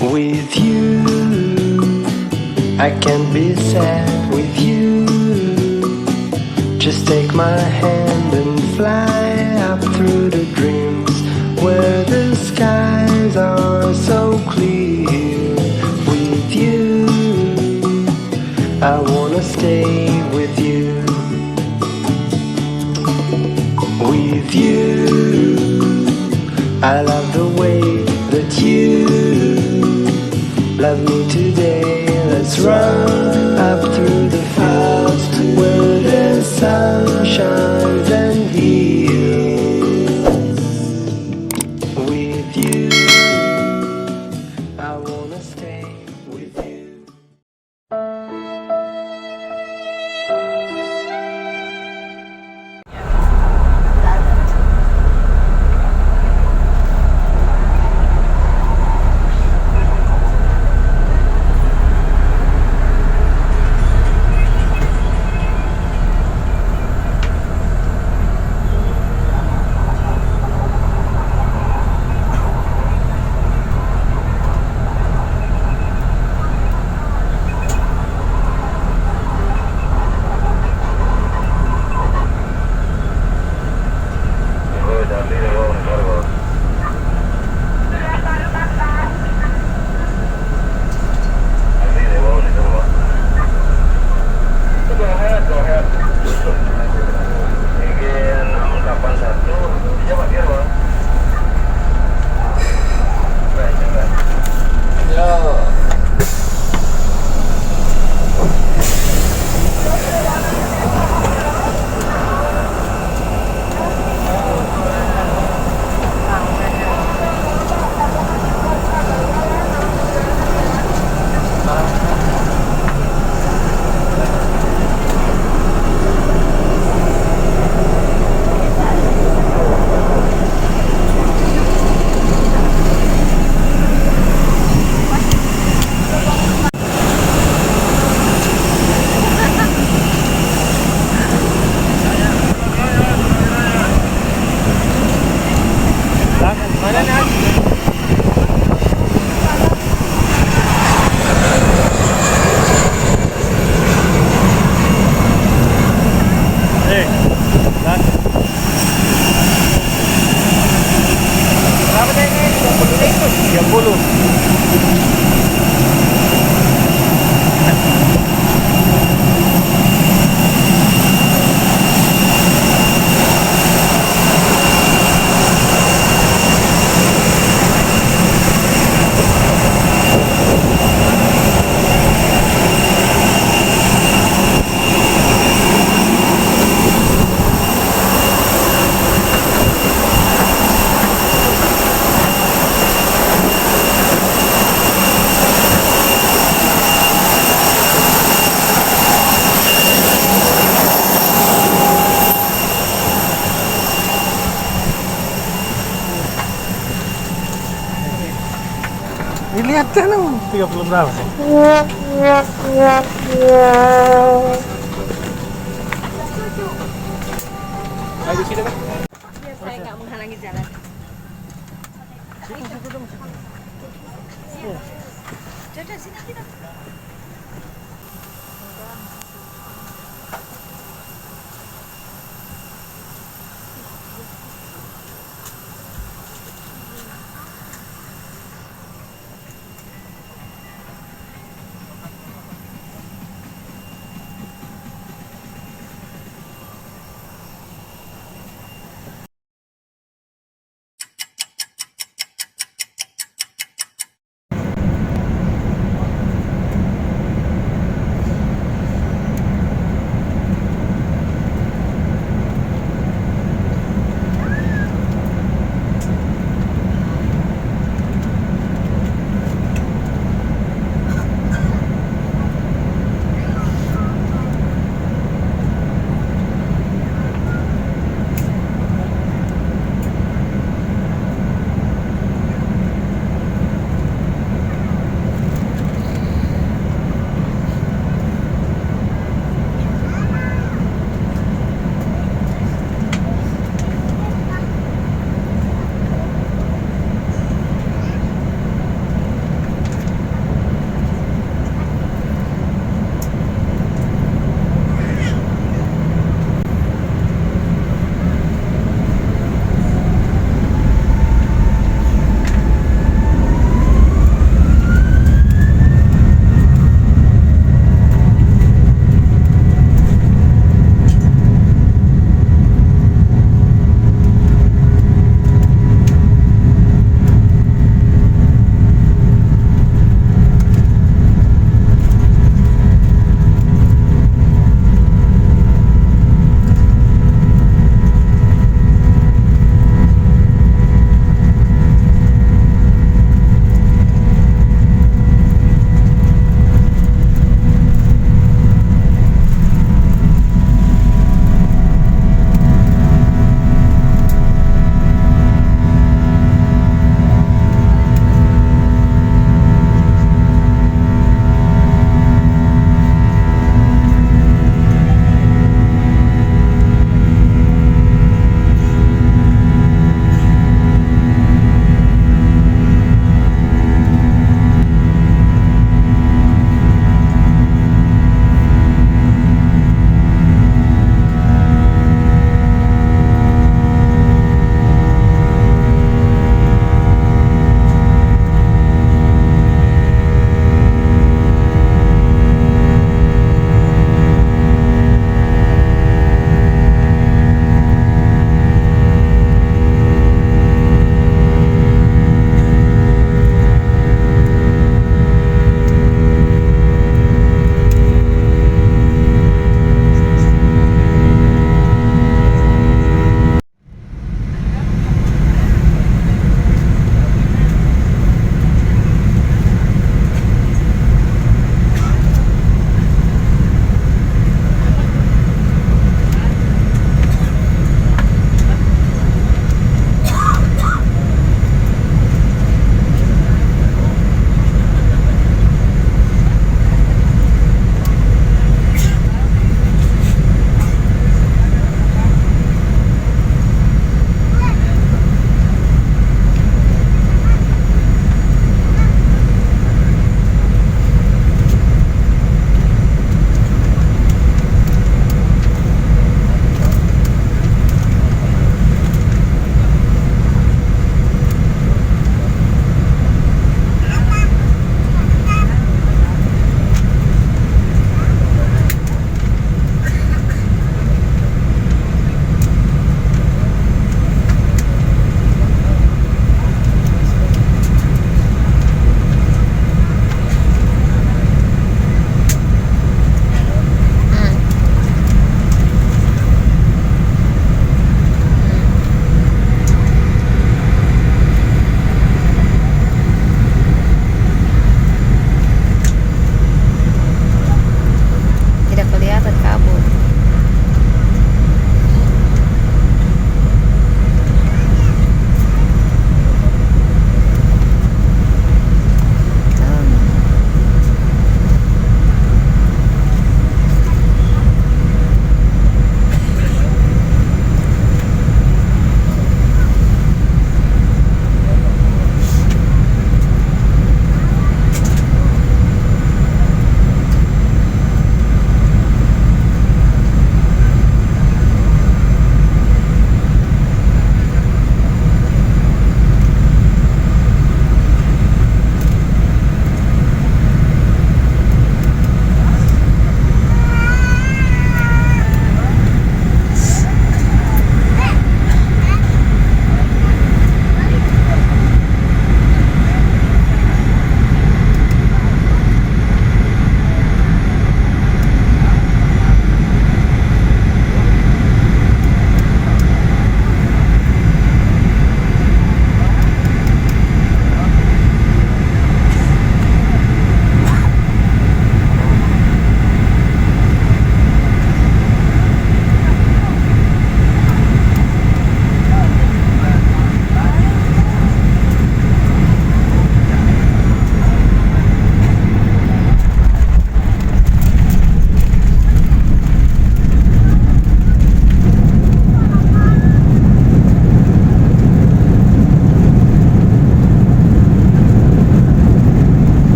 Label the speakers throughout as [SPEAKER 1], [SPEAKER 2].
[SPEAKER 1] With you, I can't be sad with you. Just take my hand and fly up through the dreams where the skies are so clear. With you, I wanna stay with you. With you, I love the way that you love me today. Let's run up through the fields where the sun shines and heals. With you, I wanna stay with you.
[SPEAKER 2] Lihat kan 30 berapa sih? Ayo sini kan?
[SPEAKER 3] Biar saya nggak menghalangi jalan. Jodoh sini kita.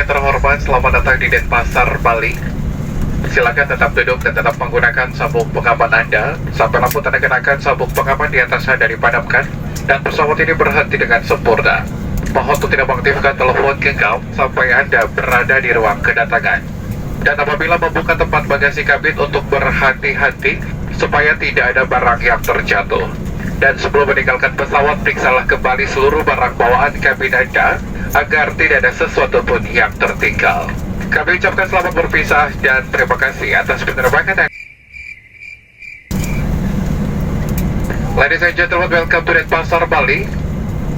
[SPEAKER 4] yang terhormat, selamat datang di Denpasar, Bali. Silakan tetap duduk dan tetap menggunakan sabuk pengaman Anda sampai lampu tanda kenakan sabuk pengaman di atas Anda dipadamkan dan pesawat ini berhenti dengan sempurna. Mohon untuk tidak mengaktifkan telepon genggam sampai Anda berada di ruang kedatangan. Dan apabila membuka tempat bagasi kabin untuk berhati-hati supaya tidak ada barang yang terjatuh. Dan sebelum meninggalkan pesawat, periksalah kembali seluruh barang bawaan kabin Anda agar tidak ada sesuatu pun yang tertinggal. Kami ucapkan selamat berpisah dan terima kasih atas penerbangan Anda. Ladies and gentlemen, welcome to Denpasar, Bali.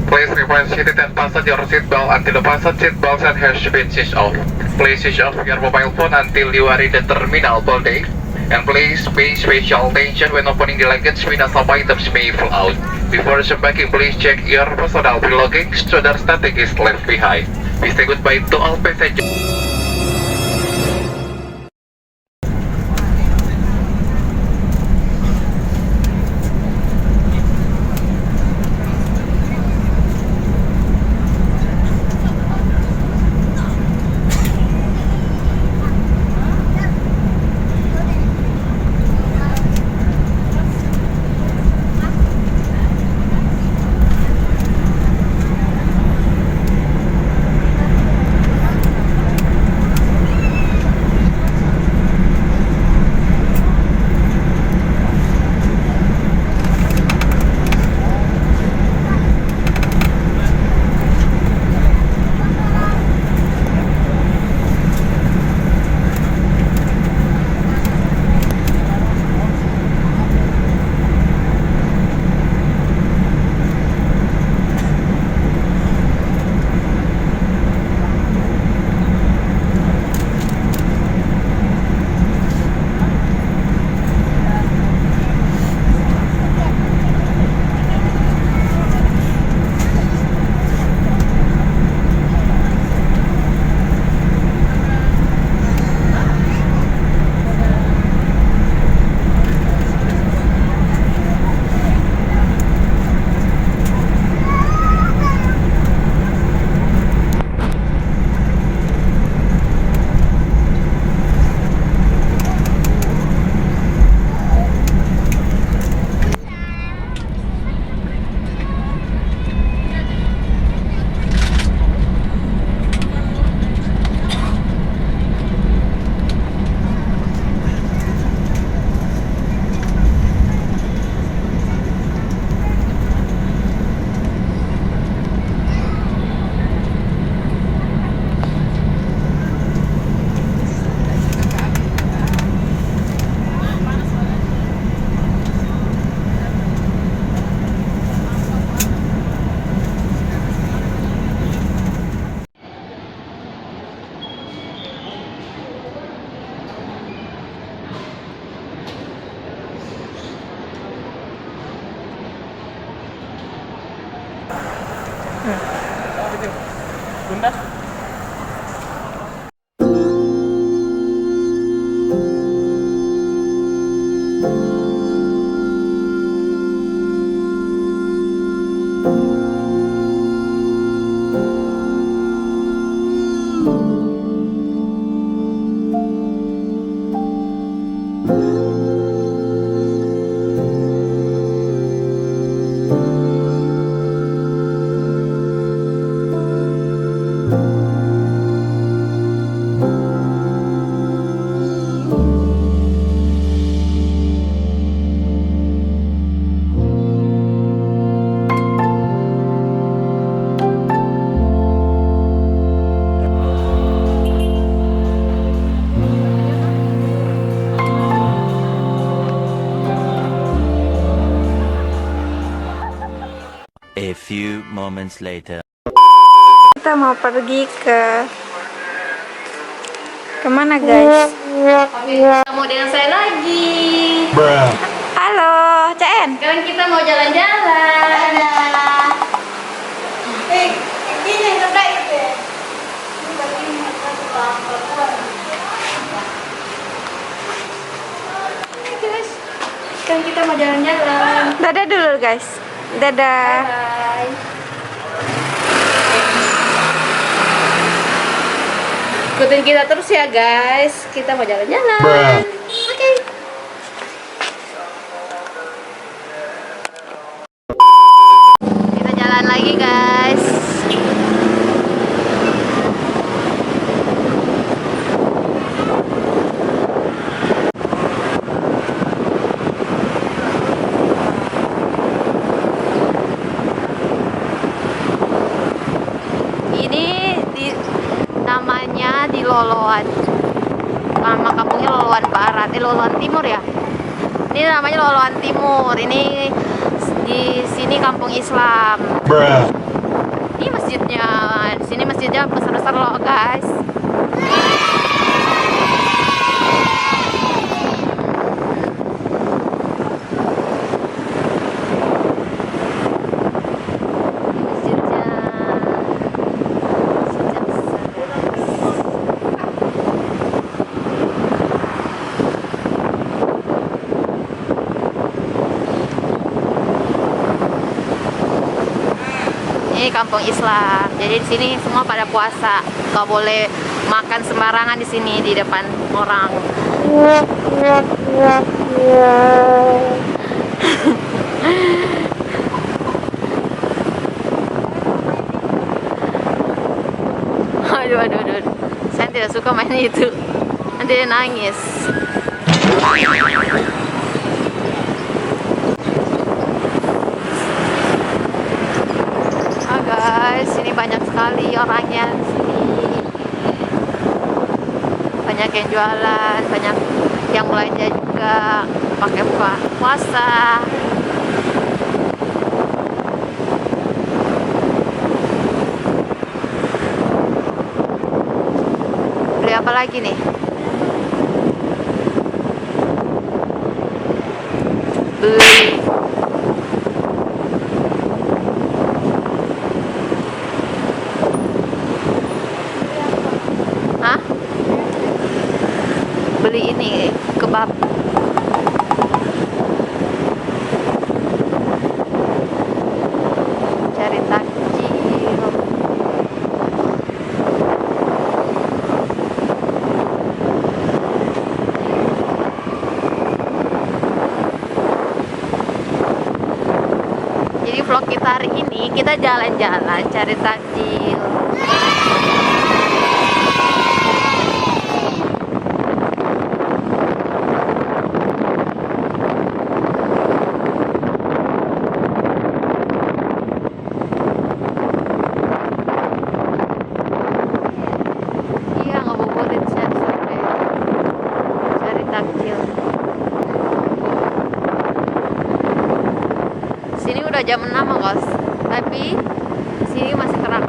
[SPEAKER 4] Please remain seated and fasten your seatbelt until the fasten seatbelts and has been switched off. Please switch off your mobile phone until you are in the terminal building. And please pay special attention when opening the luggage window. Some items may fall out. Before disembarking, please check your personal belongings so that nothing is left behind. We say goodbye to all passengers.
[SPEAKER 2] Bunda.
[SPEAKER 5] A few moments later.
[SPEAKER 6] Kita mau pergi ke kemana guys?
[SPEAKER 3] Mau dengan saya lagi.
[SPEAKER 6] Halo, CN.
[SPEAKER 3] Sekarang kita mau jalan-jalan. Gini sebelah itu. Guys, sekarang kita mau jalan-jalan.
[SPEAKER 6] Dadah dulu guys. Dadah.
[SPEAKER 3] Bye.
[SPEAKER 6] Ikutin kita terus ya guys. Kita mau jalan-jalan. Oke. Kita jalan lagi guys. Namanya di Loloan, nama kampungnya Loloan Barat, Loloan Timur ya. Ini namanya Loloan Timur. Ini di sini kampung Islam. Ini masjidnya, di sini masjidnya besar-besar loh guys. Ini kampung Islam, jadi di sini semua pada puasa, nggak boleh makan sembarangan di sini di depan orang. Aduh, saya tidak suka main itu, nanti dia nangis. Guys, sini banyak sekali orangnya di sini. Banyak yang jualan, banyak yang belanja juga pakai puasa. Beli apa lagi nih? Beli beli ini kebab. Cari takjil. Jadi vlog kita hari ini kita jalan-jalan cari takjil. Sini udah jam 6 guys, tapi sini masih terang.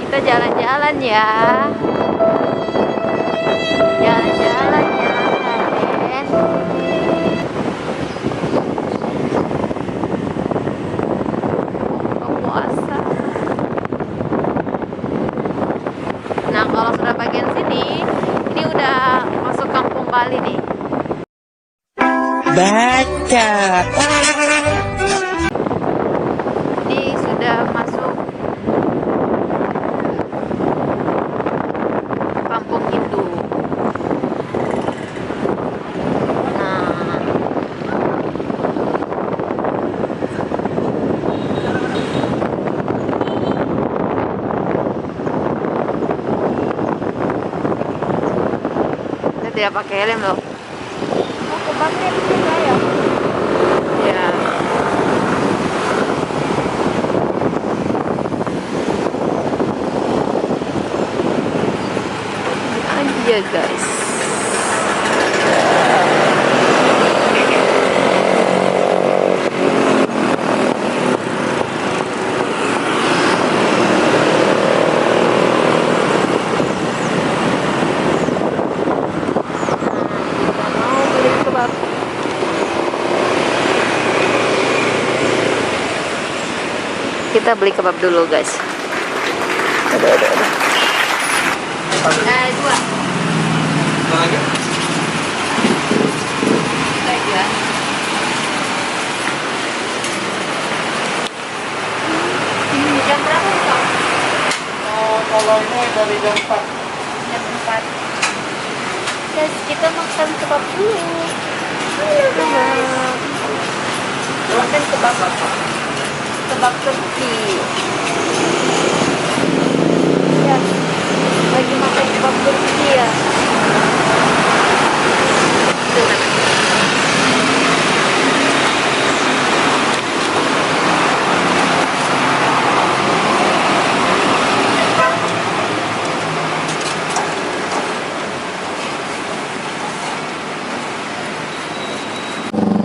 [SPEAKER 6] Kita jalan-jalan ya. Jalan-jalan ya, Raden. Puasa. Nah, kalau sudah bagian sini, ini udah masuk kampung Bali nih.
[SPEAKER 1] Baca.
[SPEAKER 6] Ini sudah masuk kampung Hindu. Nah, kita tidak pakai helm loh. Mau ke Bangkit juga ya? Ya. Aja guys. Mau beli kebab. Kita beli kebab dulu guys. Ada. Dua. Lagi ya?
[SPEAKER 2] kalau ini dari jam 4.
[SPEAKER 6] Jam 4. Guys, kita makan kebab dulu. Makan kebab apa? Kebab Turki. Ya, lagi makan kebab Turki ya. Itu namanya.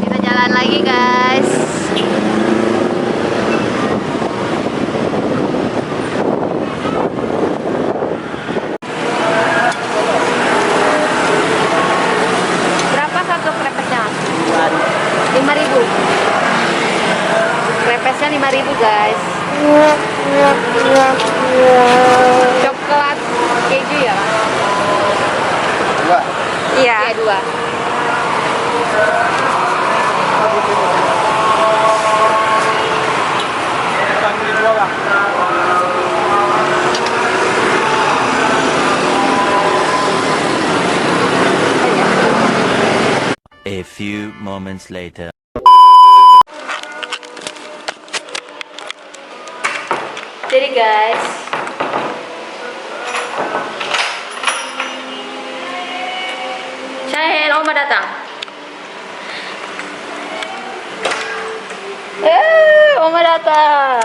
[SPEAKER 6] Kita jalan lagi guys. Berapa satu krepesnya? 5.000. Krepesnya 5.000 guys. Coklat keju ya?
[SPEAKER 2] Dua.
[SPEAKER 6] Iya, 2.
[SPEAKER 2] Panggil dua bang.
[SPEAKER 5] A few moments later.
[SPEAKER 6] Jadi guys, Syahel, Oma datang. Oma datang.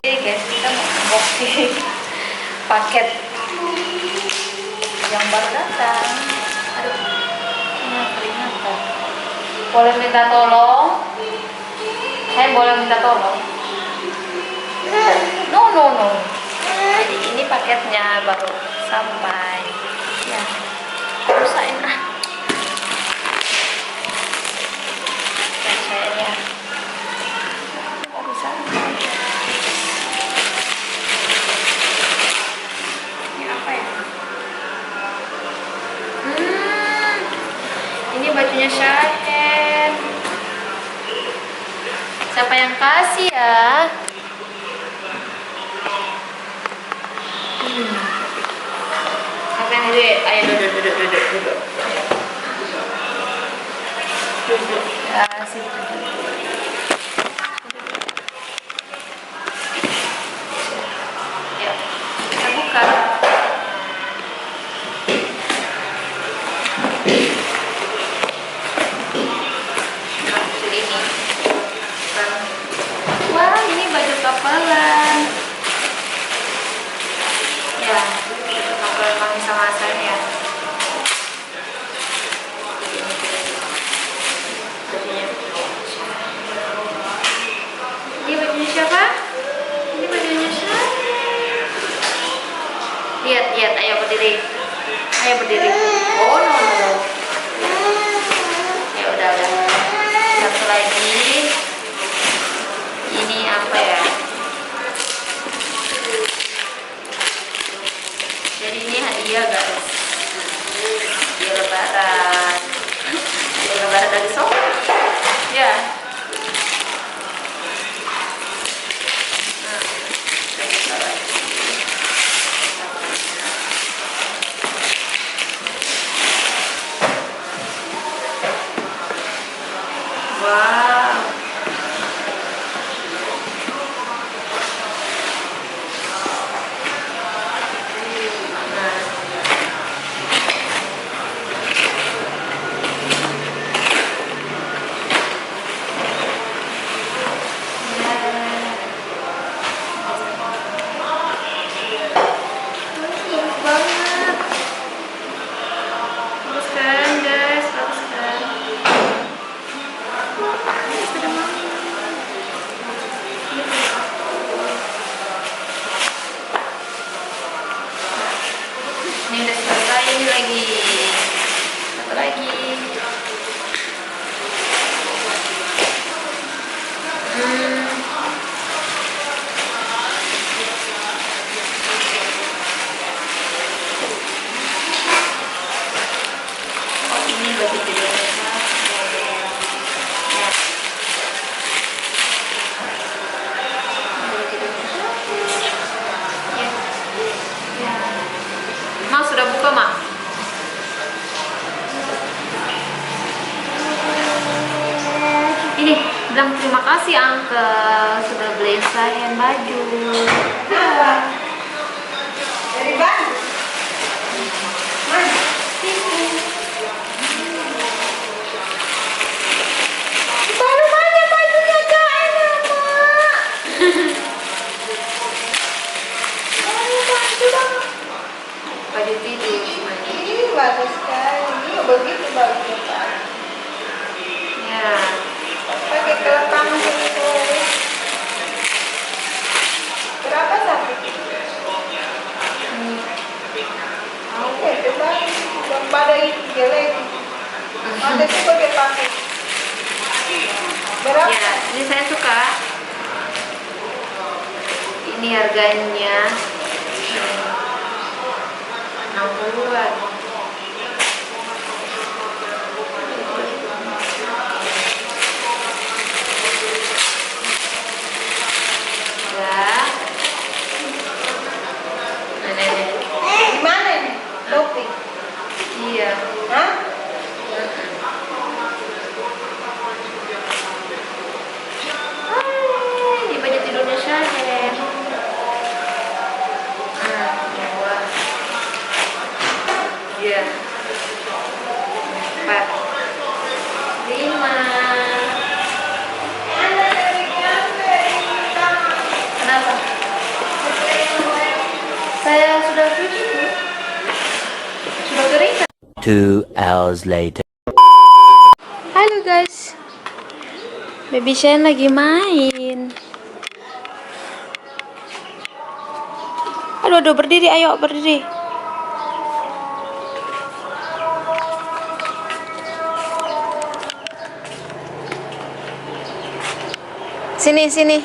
[SPEAKER 6] Jadi guys, kita mau unboxing paket yang baru datang. Aduh, ini peringatan. Boleh minta tolong? Saya boleh minta tolong? No. Jadi ini paketnya baru sampai. Ya, rusakin ah. Kayaknya baru sampai. Ini apa ya? Ini bajunya Syahel. Siapa yang kasih ya? Siapa yang kasih? Ayo duduk. Duduk. Ya, situ. Ya, kita buka. Wah, ini baju kapalan. Ya, baju kapalan mami sama Hasan ya. Bajunya. Ini bajunya siapa? Ini bajunya siapa? Lihat, ayo berdiri. Oh, no. Ya udah. Satu lagi. Ini apa ya? Jadi ini hadiah guys. Hadiah lebaran. Hadiah lebaran dari Sob. Ya. Nah, kita buka lagi. Wow. Bagus kan guys, bagus kan? bilang terima kasih uncle sudah beliin saya baju.
[SPEAKER 3] Dari Bandung. Mana? Baru mana bajunya Kak enak, Mak. Baru baju dong.
[SPEAKER 6] Baju tidur.
[SPEAKER 3] Ini bagus sekali. Ini begitu bagus Kak.
[SPEAKER 6] Ya.
[SPEAKER 3] Pakai kelepang gitu. Berapa satu? Oke, coba yang pada itu jelek. Ada juga dia pakai. Berapa?
[SPEAKER 6] Ya, ini saya suka. Ini harganya 60-an. Ya.
[SPEAKER 3] Gimana nih? Topi?
[SPEAKER 6] Iya.
[SPEAKER 3] Hah?
[SPEAKER 6] Ini baju tidurnya Syahen. Dua. Iya. 4. 5. Kenapa? Saya sudah cuci tuh. Sudah kering kan?
[SPEAKER 5] 2 hours later.
[SPEAKER 6] Halo guys, baby Shane lagi main. Aduh, berdiri, ayo berdiri. Sini, sini.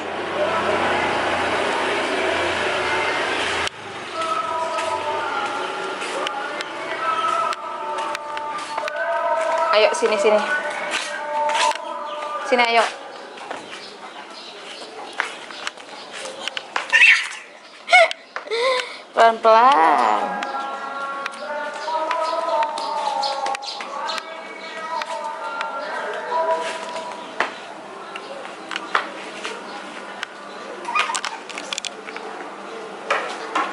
[SPEAKER 6] Ayo sini, sini. Sini ayo. Pelan-pelan.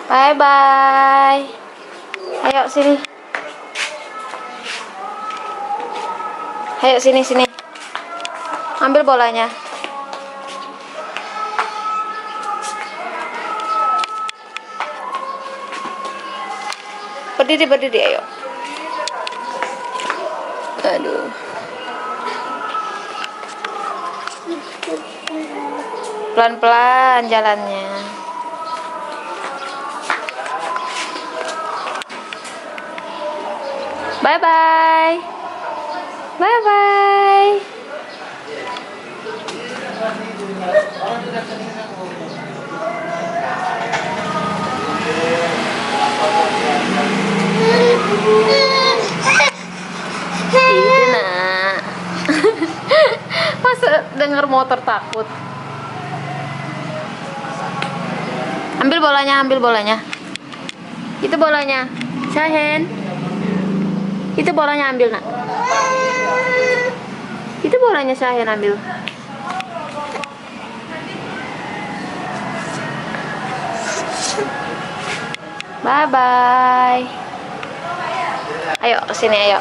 [SPEAKER 6] Bye bye. Ayo sini. Ayo sini, sini. Ambil bolanya. Berdiri, berdiri, ayo. Aduh. Pelan-pelan jalannya. Bye-bye. Bye-bye. Itu nak. Masa dengar motor takut? Ambil bolanya, ambil bolanya. Itu bolanya. Syahen. Itu bolanya ambil nak. Itu bolanya Syahen ambil. Bye bye. Ayo kesini ayo.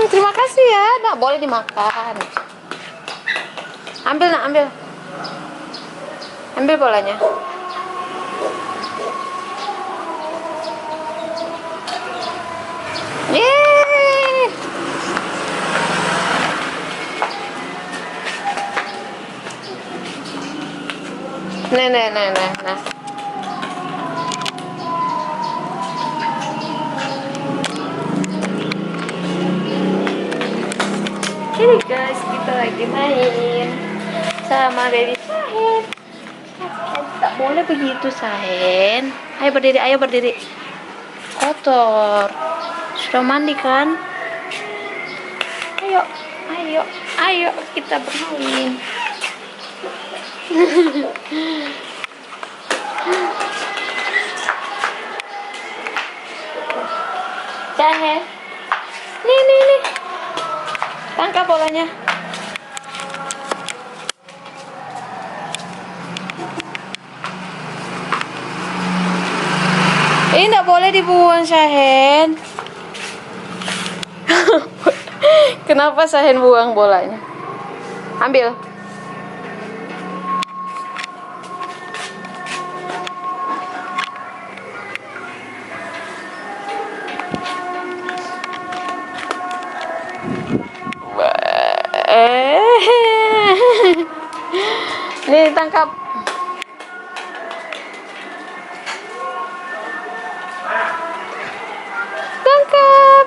[SPEAKER 6] Terima kasih ya, nak boleh dimakan. Ambil nak, ambil. Ambil bolanya. Yeay. Nah. Ini guys, kita lagi main sama baby Syahen. Tak boleh begitu Syahen. Ayo berdiri, ayo berdiri. Kotor. Sudah mandi kan? Ayo, ayo, ayo kita bermain. Cahe. Nih. Tangkap bolanya. Ini nggak boleh dibuang, Syahen. Kenapa Syahen buang bolanya? Ambil. Nih, tangkap. Tangkap.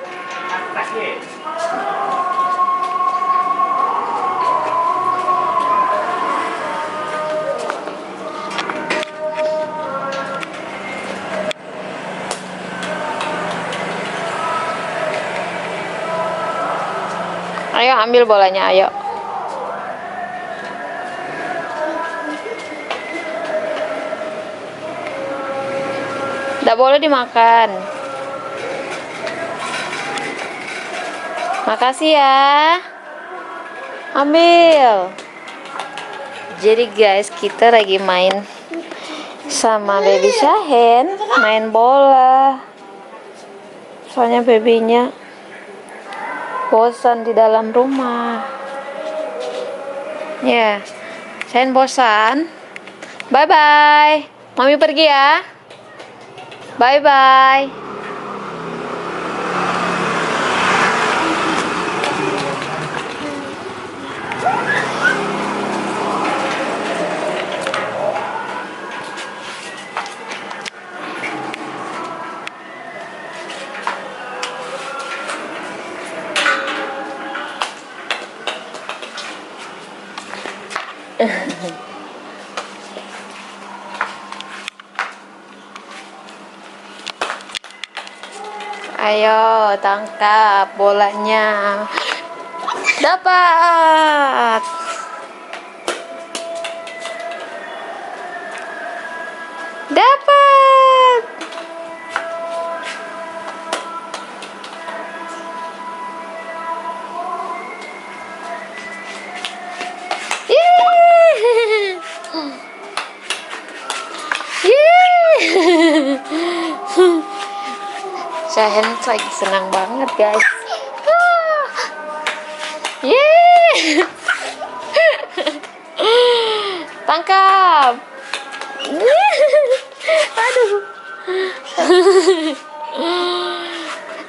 [SPEAKER 6] Ayo ambil bolanya, ayo. Tidak boleh dimakan. Makasih ya. Ambil. Jadi guys, kita lagi main sama baby Syahen, main bola. Soalnya babynya bosan di dalam rumah. Ya, Syahen bosan. Bye bye. Mami pergi ya. Bye bye. Ayo tangkap bolanya. Dapat. Dapat. Yeay. Yeay. Syahen lagi senang banget guys. Yeay. Tangkap. Aduh.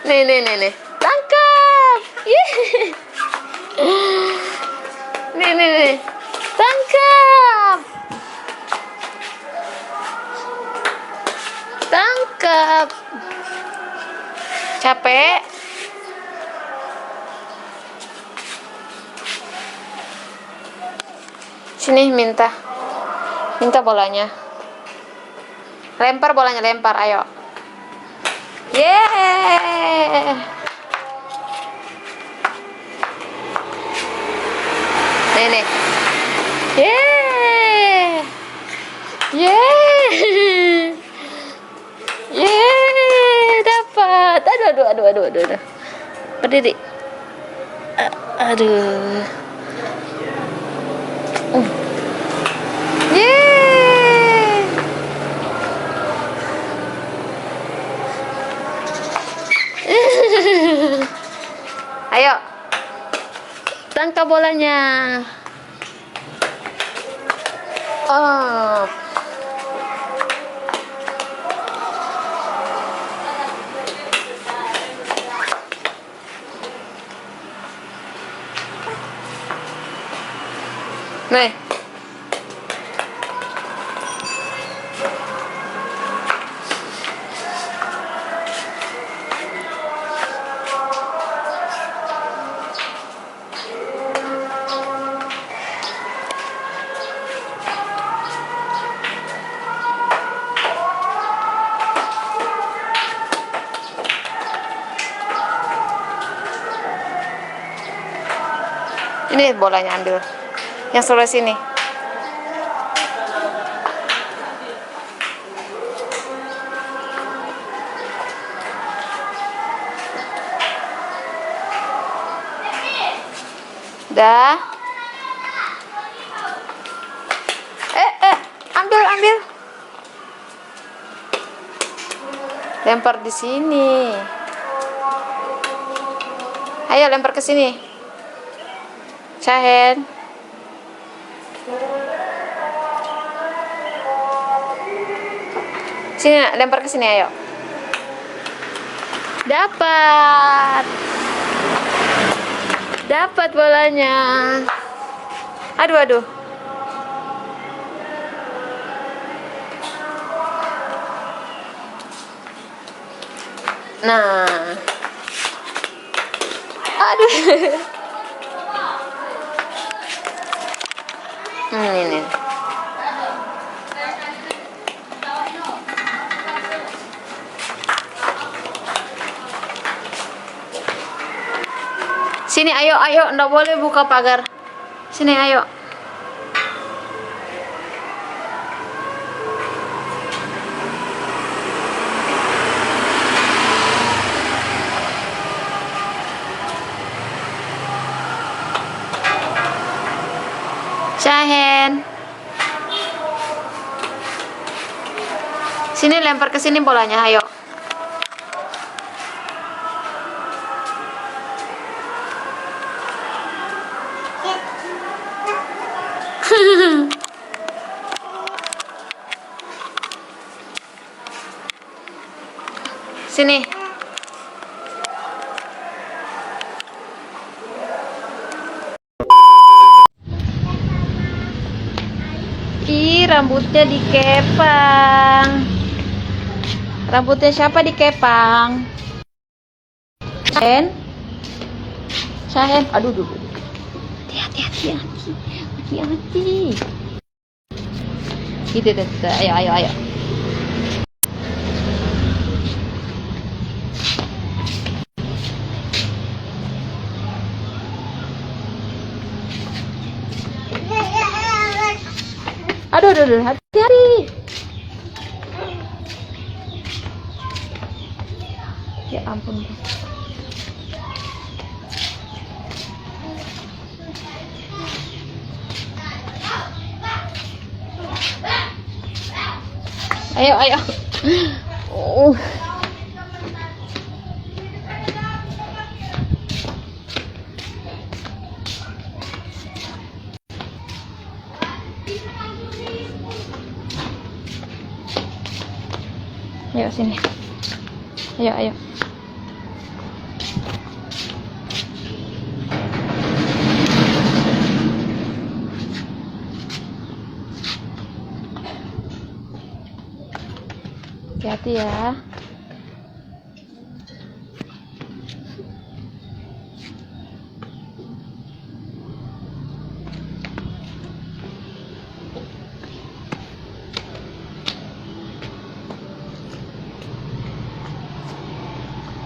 [SPEAKER 6] Nih. Tangkap. Yeay. Nih. Tangkap. Tangkap. Capek? Sini minta bolanya. Lempar bolanya, lempar, ayo. Yeay. Nih. Yeay. Yeay. Yeay, dapat. Aduh. Berdiri. Aduh. Yeay. Ayo. Tangkap bolanya. Oh. Nih. Ini bolanya ambil. Yang sebelah sini. Dah. Ambil. Lempar di sini. Ayo lempar ke sini. Syahen. Sini, nak, lempar ke sini, ayo. Dapat bolanya. Aduh. Nah. Aduh. Ini. Sini, ayo, nggak boleh buka pagar. Sini, ayo. Syahen. Sini, lempar ke sini bolanya, ayo. Sini. Ih, rambutnya dikepang. Rambutnya siapa dikepang? Syahen. Aduh. Hati-hati. Gitu. Ayo. Aduh, hati-hati. Ya ampun. Ayo. Oh. Ayo sini. Ayo. Hati-hati ya.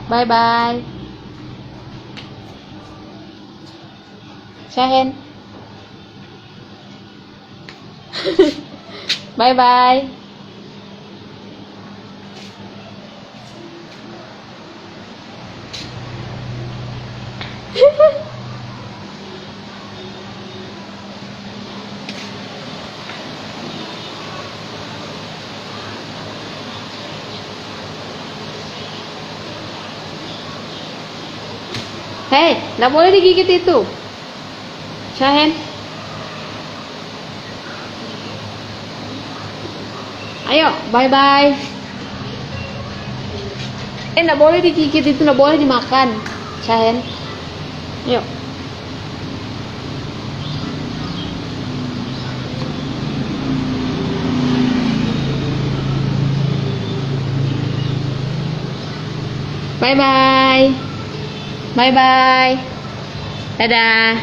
[SPEAKER 6] Bye. Syahen. Bye. Hei, nggak boleh digigit itu. Syahen. Ayo, bye. Nggak boleh digigit itu, nggak boleh dimakan. Syahen. Yuk. Bye. Dadah.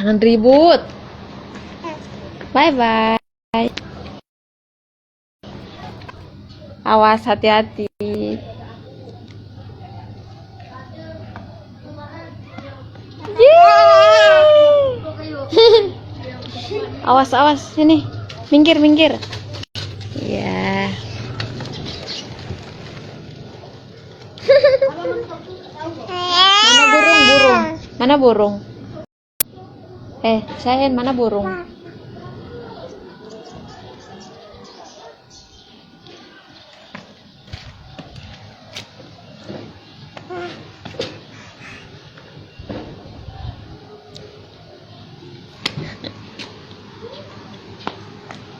[SPEAKER 6] Jangan ribut. Bye-bye. Awas, hati-hati. Awas, awas, sini. Minggir, minggir. Ya. Mana burung, burung? Mana burung? Sayang, mana burung?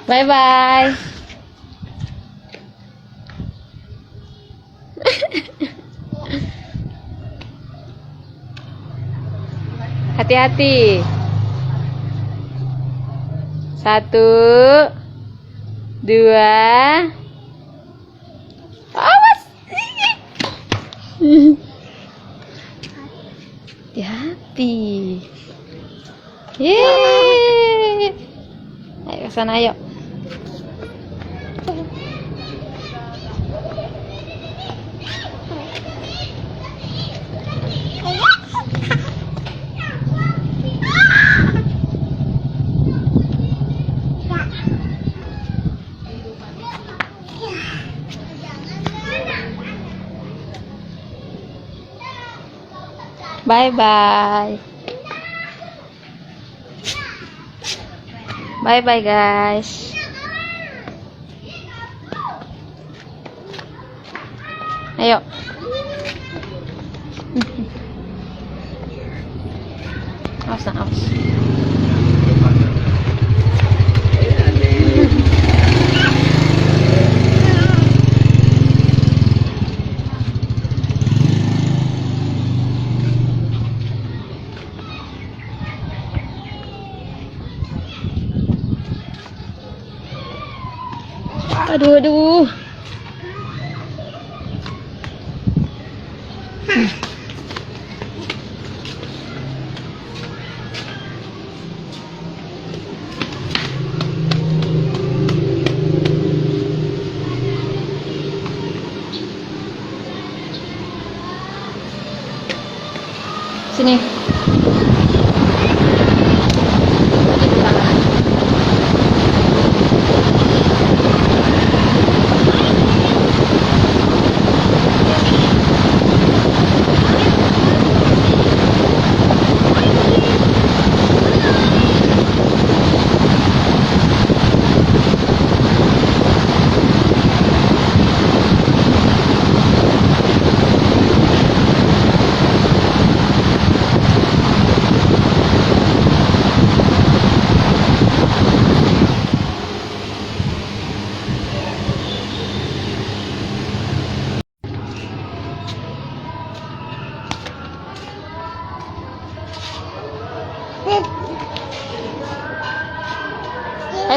[SPEAKER 6] Bye-bye. Hati-hati. 1, 2. Awas. Hati-hati. Yeay. Ayo ke sana, ayo. Bye-bye. Bye-bye, guys. Ayo. Awas, awas. Aduh, aduh. Sini.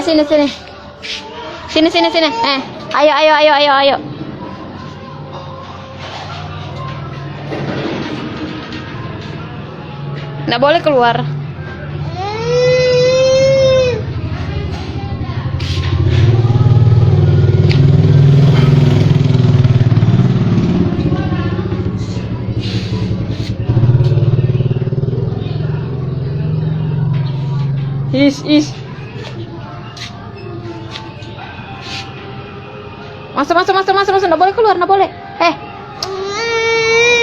[SPEAKER 6] Sini, sini. Sini, sini, sini. Ayo, ayo, ayo, ayo, ayo. Nggak boleh keluar. Is. Masuk, nggak boleh keluar, nggak boleh.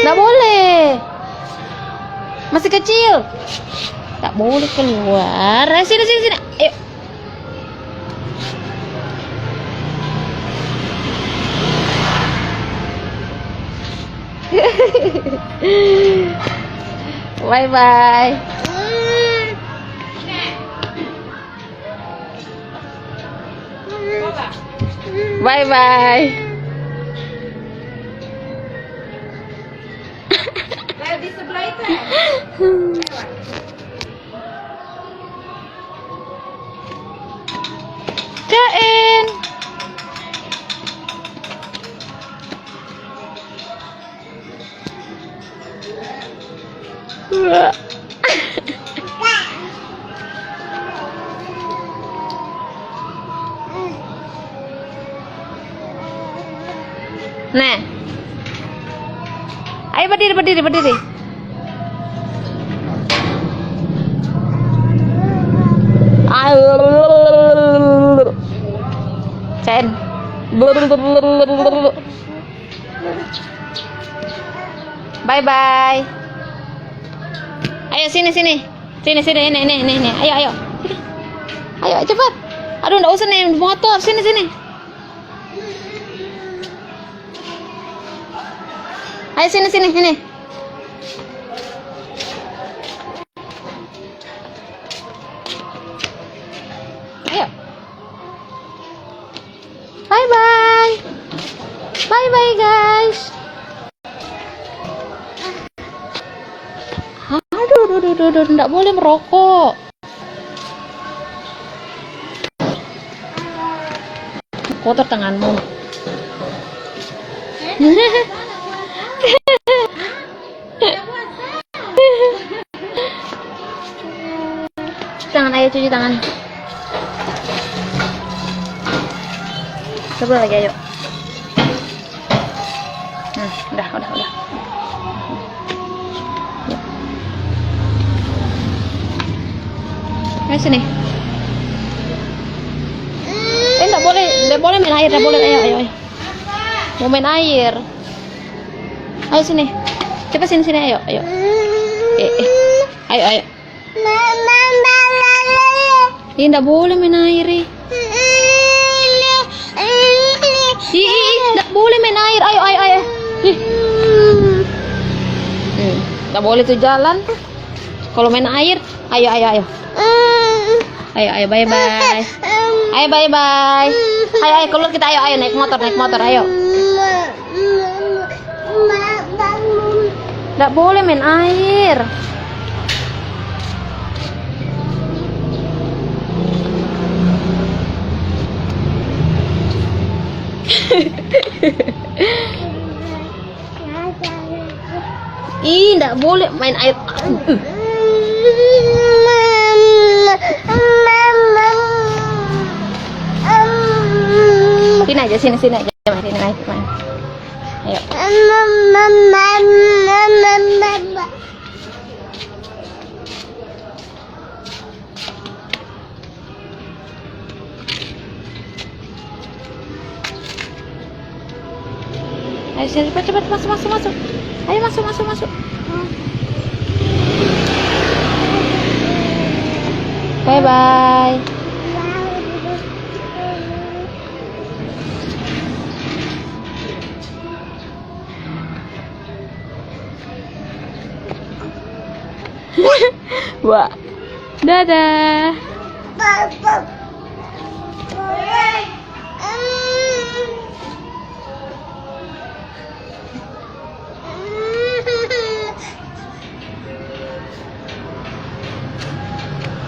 [SPEAKER 6] Nggak boleh. Masih kecil. Nggak boleh keluar. Sini. Ayo. Bye-bye. Bye-bye.
[SPEAKER 3] Di sebelah itu.
[SPEAKER 6] Kain. Nah. Ayo berdiri. Ayo. Cen. Bye bye. Ayo sini. Ini. Ayo. Ayo cepat. Aduh, enggak usah nih motor. Sini. Ayo sini. Ayo. Bye bye. Bye bye guys. Aduh, enggak boleh merokok. Kotor tanganmu. Tangan, ayo cuci tangan. Coba lagi, ayo. Nah, udah. Ayo sini. Enggak boleh main air, enggak boleh. Ayo. Mau main air. Ayo sini. Coba sini, ayo. Ayo. Ih, enggak boleh main air. Enggak boleh main air. Ayo. Enggak boleh tuh jalan. Kalau main air, ayo. Ayo, bye-bye. Ayo, bye-bye. Ayo, keluar kita. Ayo, naik motor, ayo. Nggak boleh main air. Ih, nggak boleh main air. Sini aja. Sini naik. Ayo. Ayo sini, cepat masuk. Ayo masuk. Bye bye. Wah, dadah.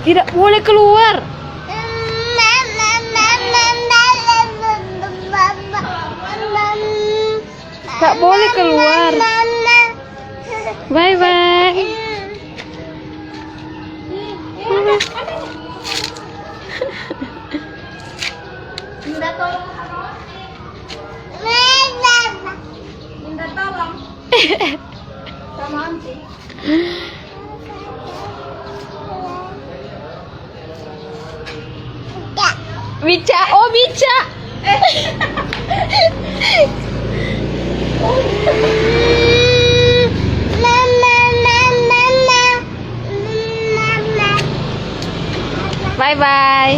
[SPEAKER 6] Tidak boleh keluar. Tak boleh keluar. Bye bye. Minta tolong. Sama Anti. Bica. Bye bye.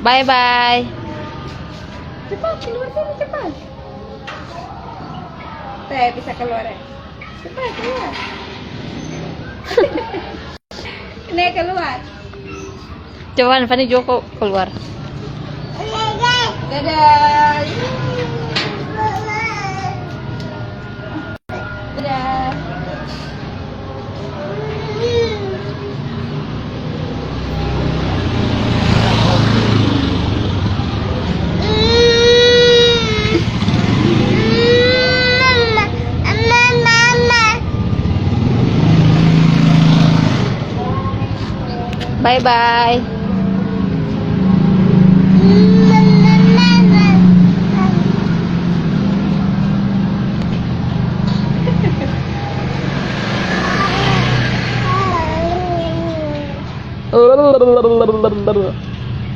[SPEAKER 6] Bye bye.
[SPEAKER 3] Cepat keluar sini, cepat. Teh bisa keluar ya. Cepat keluar. Nih keluar.
[SPEAKER 6] Coba Fanny Joko keluar.
[SPEAKER 3] Dadah. Dadah.
[SPEAKER 6] Bye bye.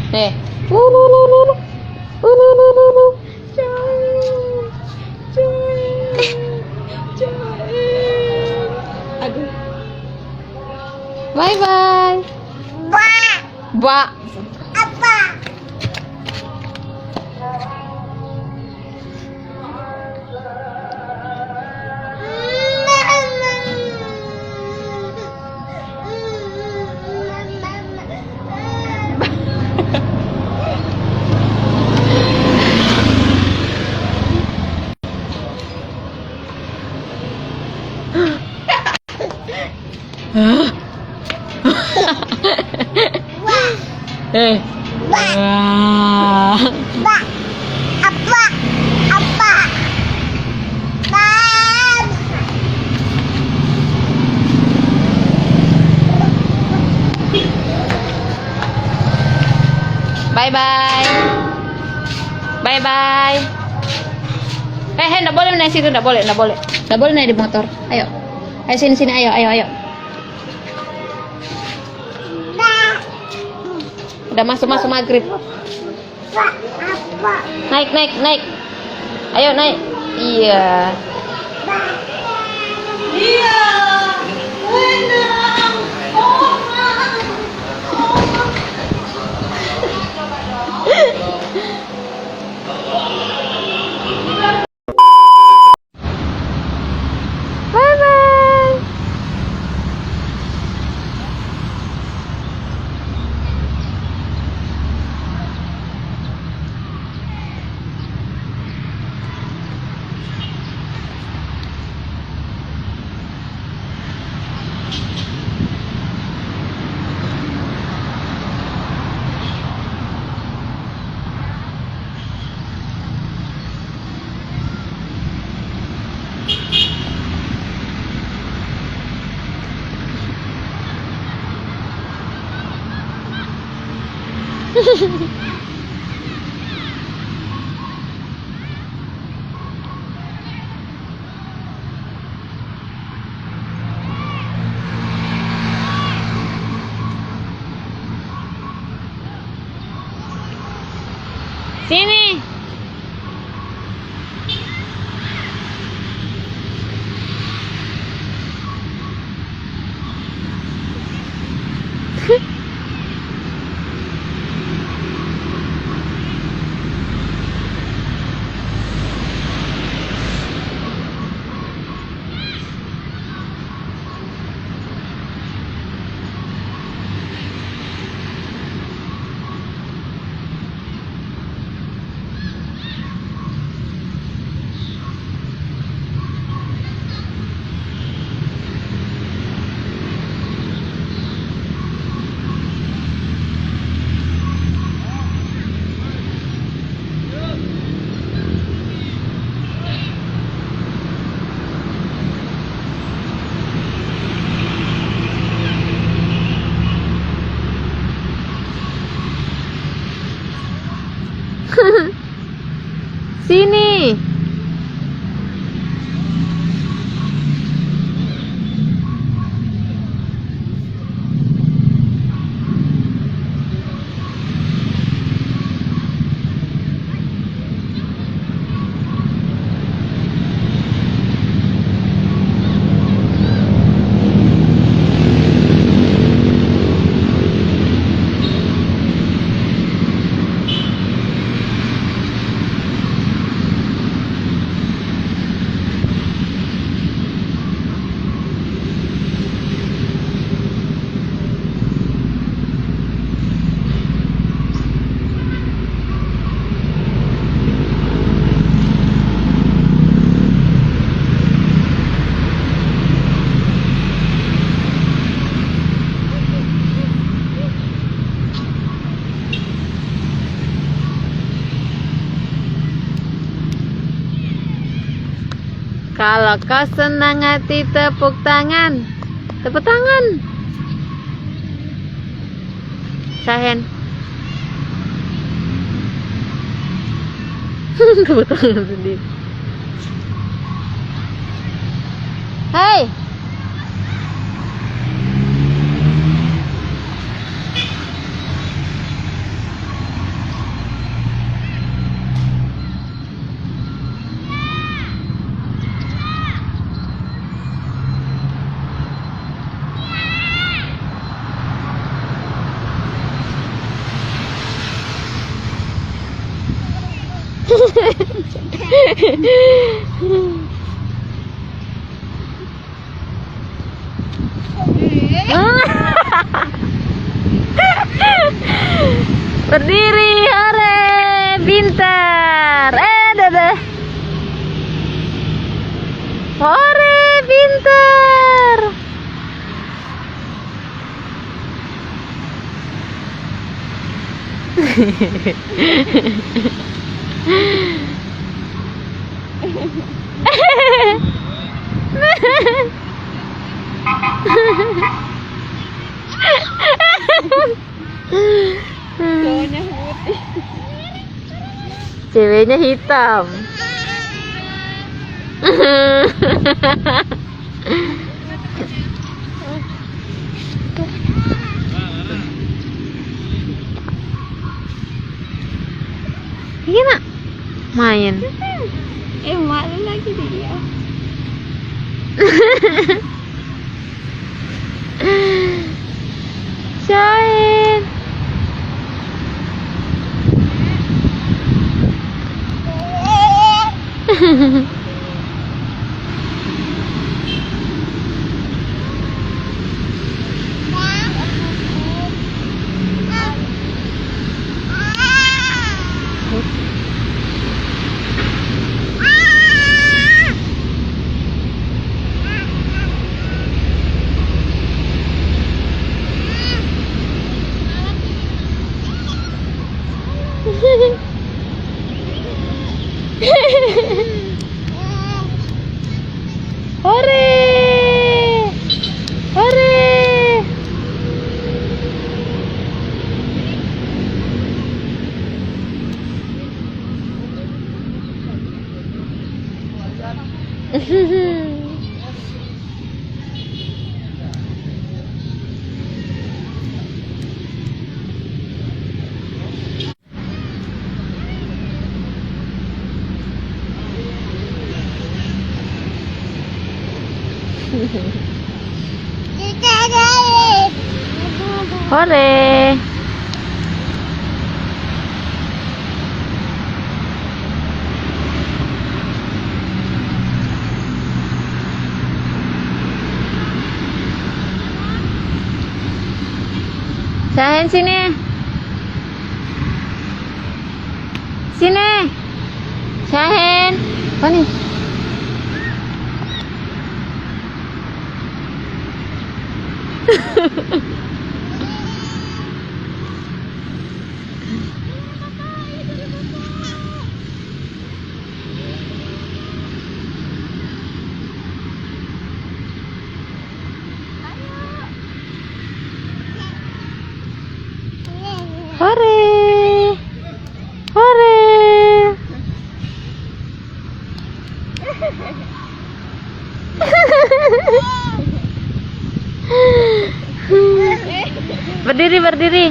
[SPEAKER 6] Nih. Aduh. Bye bye. Ba. Apa? Eh. Bye bye. Bye bye. Nggak boleh naik situ, nggak boleh naik di motor. Ayo, sini, ayo. Udah masuk maghrib. Naik. Ayo naik. Iya. Bye bye. Sini. Sini. Kalau kau senang hati, tepuk tangan. Tepuk tangan. Sahen. Tepuk tangan sendiri. Hei. Berdiri, hore, pintar. Dadah. Hore, pintar. Ceweknya hitam. Gimana? Main.
[SPEAKER 3] Malu lagi dia.
[SPEAKER 6] Syahid. Hore! Hore! Hore. Sahen sini. Sini. Sahen. Mana? Hore. Hore. Berdiri, berdiri.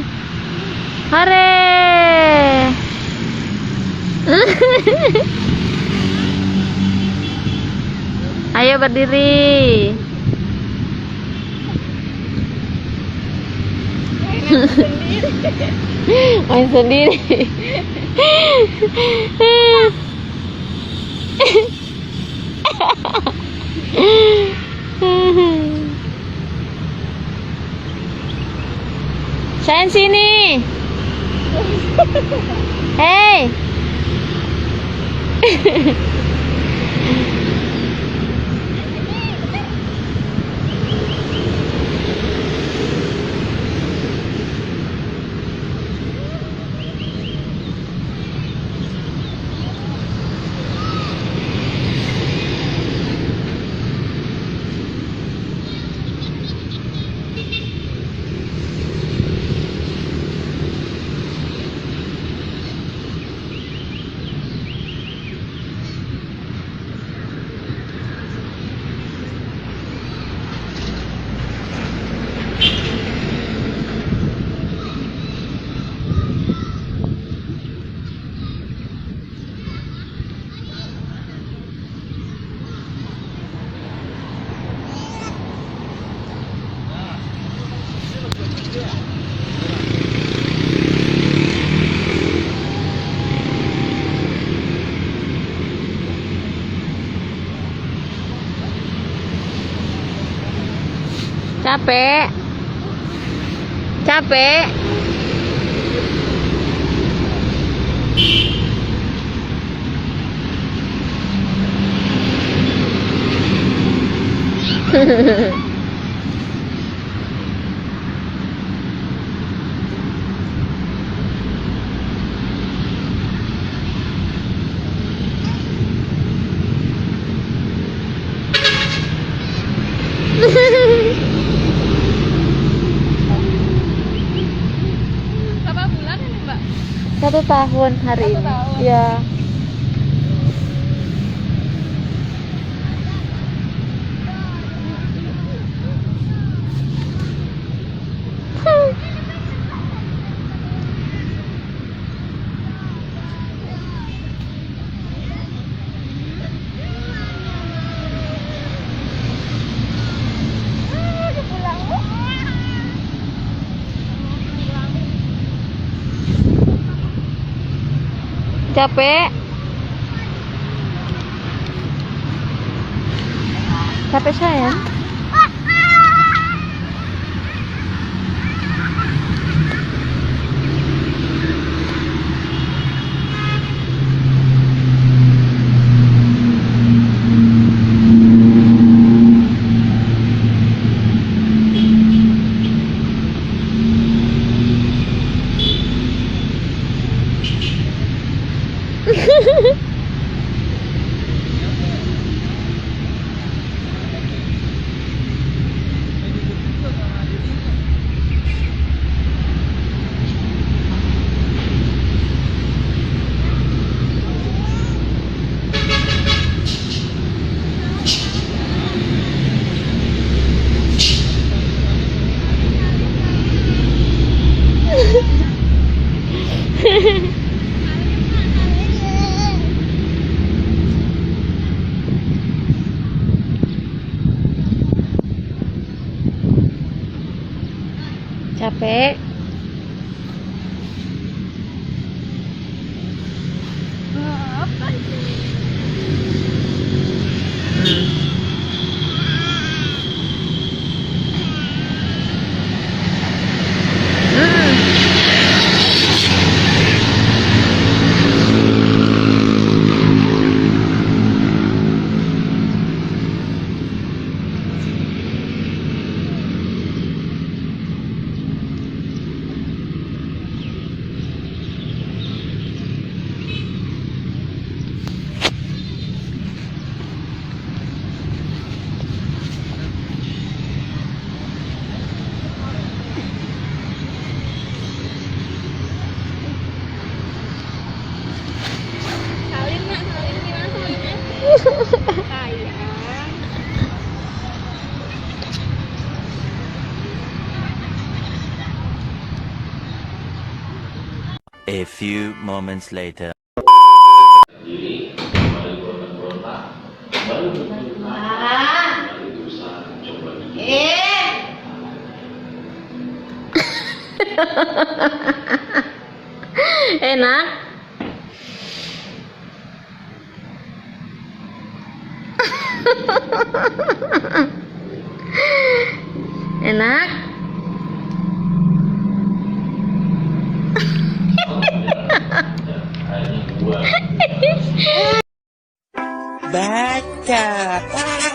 [SPEAKER 6] Hore. Ayo berdiri. Main sendiri. Sahen sini. Hei. Capek. Capek.
[SPEAKER 3] Berapa bulan ini, Mbak?
[SPEAKER 6] 1 tahun hari
[SPEAKER 3] 1
[SPEAKER 6] ini.
[SPEAKER 3] tahun.
[SPEAKER 6] Ya. Capek. Capek sayang. Capek.
[SPEAKER 3] Salin, Nak, salin gimana salinnya? Sayang.
[SPEAKER 5] A few moments later.
[SPEAKER 6] Enak. Enak.
[SPEAKER 1] Baca.